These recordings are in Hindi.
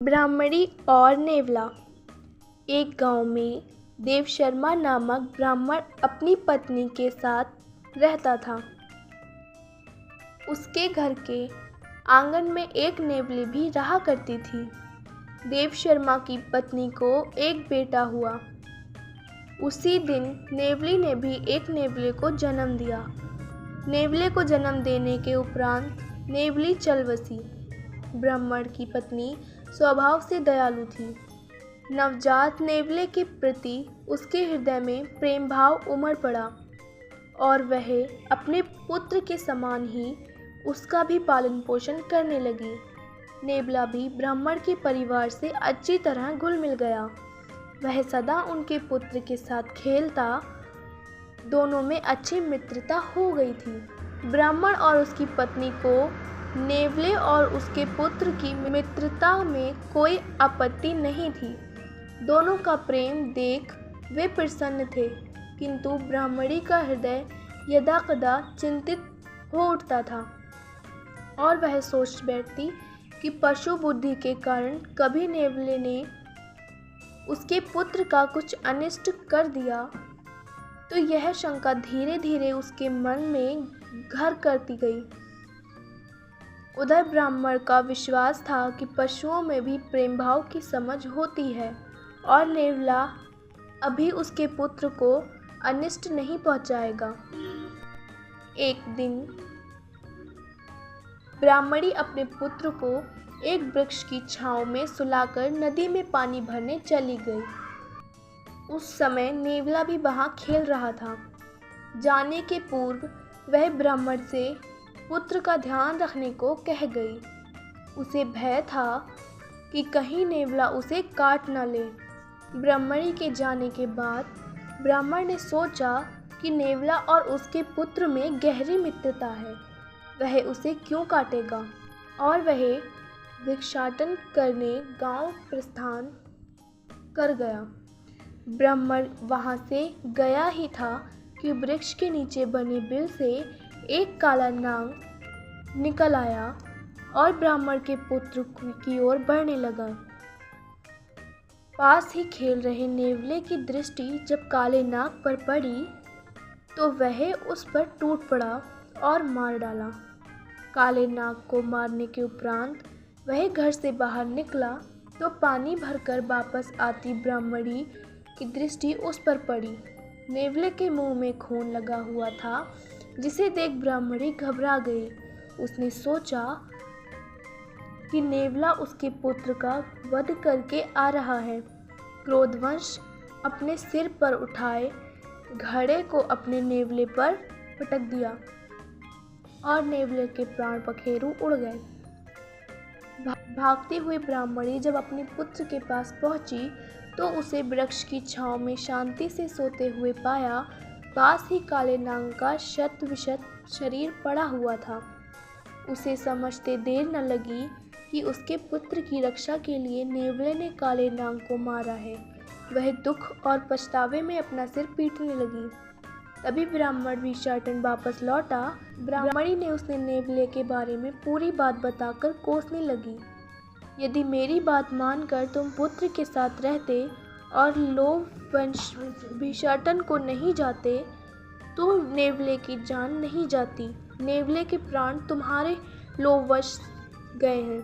ब्राह्मणी और नेवला। एक गांव में देव शर्मा नामक ब्राह्मण अपनी पत्नी के साथ रहता था। उसके घर के आंगन में एक नेवली भी रहा करती थी। देव शर्मा की पत्नी को एक बेटा हुआ। उसी दिन नेवली ने भी एक नेवले को जन्म दिया। नेवले को जन्म देने के उपरांत नेवली चल बसी। ब्राह्मण की पत्नी स्वभाव से दयालु थी। नवजात नेवले के प्रति उसके हृदय में प्रेम भाव उमड़ पड़ा और वह अपने पुत्र के समान ही उसका भी पालन पोषण करने लगी। नेवला भी ब्राह्मण के परिवार से अच्छी तरह घुल मिल गया। वह सदा उनके पुत्र के साथ खेलता। दोनों में अच्छी मित्रता हो गई थी। ब्राह्मण और उसकी पत्नी को नेवले और उसके पुत्र की मित्रता में कोई आपत्ति नहीं थी। दोनों का प्रेम देख वे प्रसन्न थे, किंतु ब्राह्मणी का हृदय यदाकदा चिंतित हो उठता था और वह सोच बैठती कि पशु बुद्धि के कारण कभी नेवले ने उसके पुत्र का कुछ अनिष्ट कर दिया तो यह शंका धीरे धीरे उसके मन में घर करती गई। उधर ब्राह्मण का विश्वास था कि पशुओं में भी प्रेम भाव की समझ होती है और नेवला अभी उसके पुत्र को अनिष्ट नहीं पहुंचाएगा। एक दिन ब्राह्मणी अपने पुत्र को एक वृक्ष की छांव में सुलाकर नदी में पानी भरने चली गई। उस समय नेवला भी वहां खेल रहा था। जाने के पूर्व वह ब्राह्मण से पुत्र का ध्यान रखने को कह गई। उसे भय था कि कहीं नेवला उसे काट न ले। ब्राह्मणी के जाने के बाद ब्राह्मण ने सोचा कि नेवला और उसके पुत्र में गहरी मित्रता है, वह उसे क्यों काटेगा, और वह भिक्षाटन करने गांव प्रस्थान कर गया। ब्राह्मण वहां से गया ही था कि वृक्ष के नीचे बने बिल से एक काला नाग निकल आया और ब्राह्मण के पुत्र की ओर बढ़ने लगा। पास ही खेल रहे नेवले की दृष्टि जब काले नाग पर पड़ी तो वह उस पर टूट पड़ा और मार डाला। काले नाग को मारने के उपरांत वह घर से बाहर निकला तो पानी भरकर वापस आती ब्राह्मणी की दृष्टि उस पर पड़ी। नेवले के मुंह में खून लगा हुआ था, जिसे देख ब्राह्मणी घबरा गई। उसने सोचा कि नेवला उसके पुत्र का वध करके आ रहा है। क्रोधवश अपने सिर पर उठाए घड़े को अपने नेवले पर पटक दिया और नेवले के प्राण पखेरु उड़ गए। भागती हुई ब्राह्मणी जब अपने पुत्र के पास पहुंची तो उसे वृक्ष की छांव में शांति से सोते हुए पाया। पास ही काले नाग का शत विशत शरीर पड़ा हुआ था। उसे समझते देर न लगी कि उसके पुत्र की रक्षा के लिए नेवले ने काले नाग को मारा है। वह दुख और पछतावे में अपना सिर पीटने लगी। तभी ब्राह्मण भिक्षाटन वापस लौटा। ब्राह्मणी ने उसने नेवले के बारे में पूरी बात बताकर कोसने लगी। यदि मेरी बात मानकर तुम पुत्र के साथ रहते और लोभवश भिक्षाटन को नहीं जाते तो नेवले की जान नहीं जाती। नेवले के प्राण तुम्हारे लोभवश गए हैं।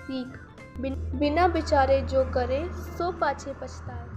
सीख, बिना विचारे जो करे सो पाछे पछताए।